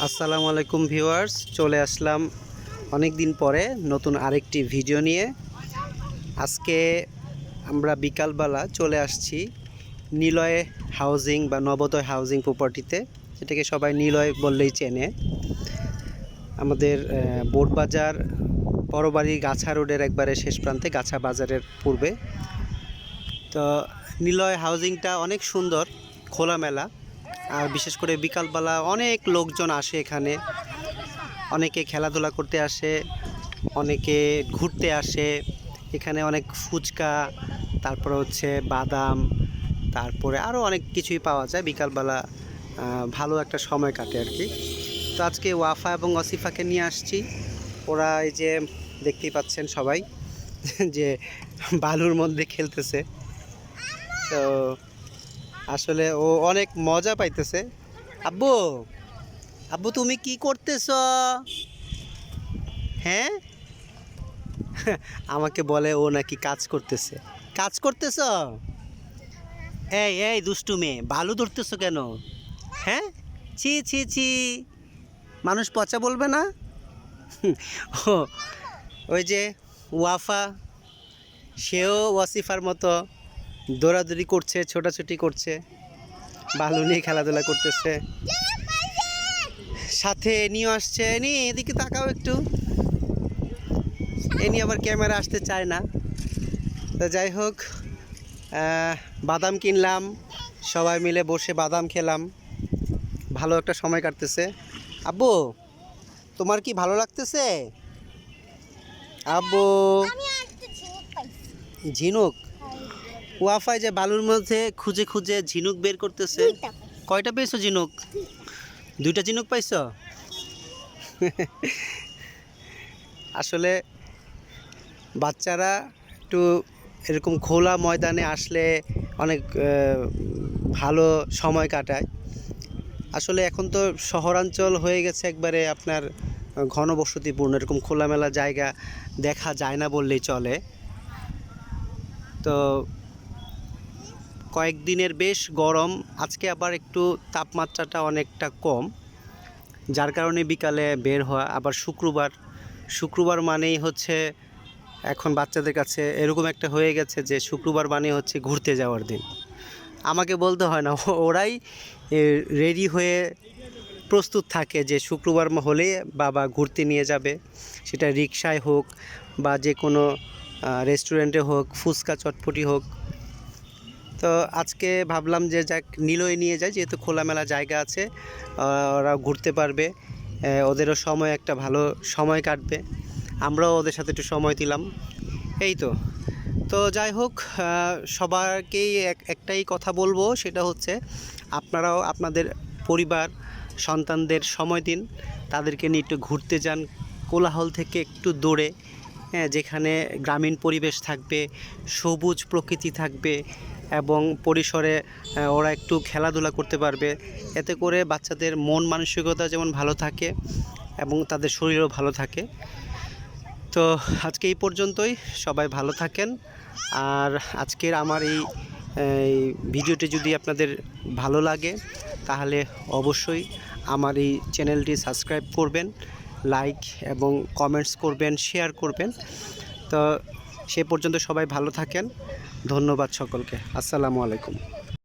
আসসালামু আলাইকুম ভিউয়ার্স, চলে আসলাম অনেক দিন পরে নতুন আরেকটি ভিডিও নিয়ে। আজকে আমরা বিকালবেলা চলে আসছি নিলয় হাউজিং বা নবোদয় হাউজিং প্রপার্টিতে, যেটাকে সবাই নিলয় বললেই চেনে। আমাদের বোটবাজার বড়বাড়ি গাছা রোডের একবারে শেষ প্রান্তে, গাছা বাজারের পূর্বে। তো নিলয় হাউজিংটা অনেক সুন্দর, খোলামেলা, আর বিশেষ করে বিকালবেলা অনেক লোকজন আসে এখানে। অনেকে খেলাধুলা করতে আসে, অনেকে ঘুরতে আসে। এখানে অনেক ফুচকা, তারপরে হচ্ছে বাদাম, তারপরে আরও অনেক কিছুই পাওয়া যায়। বিকালবেলা ভালো একটা সময় কাটে আর কি। তো আজকে ওয়াফা এবং ওয়াসিফাকে নিয়ে আসছি। ওরা এই যে দেখতেই পাচ্ছেন সবাই যে বালুর মধ্যে খেলতেছে। তো আসলে ও অনেক মজা পাইতেছে। আব্বু, আব্বু তুমি কি করতেছ? হ্যাঁ, আমাকে বলে ও নাকি কাজ করতেছে। কাজ করতেছ? এই এই দুষ্টু মেয়ে, বালু ধরতেছ কেন? হ্যাঁ, ছি ছি ছি, মানুষ পচা বলবে না? ও ওই যে ওয়াফা, সেও ওয়াসিফার মতো দৌড়াদৌড়ি করছে, ছোটাছুটি করছে, বালু নিয়ে খেলাধুলা করতেছে। সাথে এনিও আসছে। এনি এদিকে তাকাও একটু। এনি আবার ক্যামেরা আসতে চায় না। তো যাই হোক, বাদাম কিনলাম, সবাই মিলে বসে বাদাম খেলাম, ভালো একটা সময় কাটতেছে। আব্বু, তোমার কি ভালো লাগতেছে? আব্বু, ঝিনুক? ওয়াফায় যে বালুর মধ্যে খুঁজে খুঁজে ঝিনুক বের করতেছে। কয়টা পেয়েছো ঝিনুক? 2টা ঝিনুক পাইছো? আসলে বাচ্চারা একটু এরকম খোলা ময়দানে আসলে অনেক ভালো সময় কাটায়। আসলে এখন তো শহরাঞ্চল হয়ে গেছে একবারে আপনার ঘনবসতিপূর্ণ, এরকম খোলামেলা জায়গা দেখা যায় না বললেই চলে। তো কয়েকদিনের বেশ গরম, আজকে আবার একটু তাপমাত্রাটা অনেকটা কম, যার কারণে বিকালে বের হওয়া। আবার শুক্রবার মানেই হচ্ছে এখন বাচ্চাদের কাছে এরকম একটা হয়ে গেছে যে শুক্রবার মানে হচ্ছে ঘুরতে যাওয়ার দিন। আমাকে বলতে হয় না, ওরাই রেডি হয়ে প্রস্তুত থাকে যে শুক্রবার হলে বাবা ঘুরতে নিয়ে যাবে। সেটা রিকশায় হোক বা যে কোনো রেস্টুরেন্টে হোক, ফুচকা চটপটি হোক। তো আজকে ভাবলাম যে যাক নিলয়ে নিয়ে যায়, যেহেতু খোলামেলা জায়গা আছে, ওরা ঘুরতে পারবে, ওদেরও সময় একটা ভালো সময় কাটবে, আমরাও ওদের সাথে একটু সময় দিলাম। এই তো। তো যাই হোক, সবাইকেই একটাই কথা বলবো, সেটা হচ্ছে আপনারাও আপনাদের পরিবার সন্তানদের সময় দিন, তাদেরকে নিয়ে একটু ঘুরতে যান, কোলাহল থেকে একটু দূরে, হ্যাঁ, যেখানে গ্রামীণ পরিবেশ থাকবে, সবুজ প্রকৃতি থাকবে এবং পরিসরে ওরা একটু খেলাধুলা করতে পারবে। এতে করে বাচ্চাদের মন মানসিকতা যেমন ভালো থাকে এবং তাদের শরীরও ভালো থাকে। তো আজকে এই পর্যন্তই, সবাই ভালো থাকেন। আর আজকের আমার এই ভিডিওটি যদি আপনাদের ভালো লাগে তাহলে অবশ্যই আমার এই চ্যানেলটি সাবস্ক্রাইব করবেন, লাইক এবং কমেন্টস করবেন, শেয়ার করবেন। তো সে পর্যন্ত সবাই ভালো থাকেন। ধন্যবাদ সকলকে। আসসালামু আলাইকুম।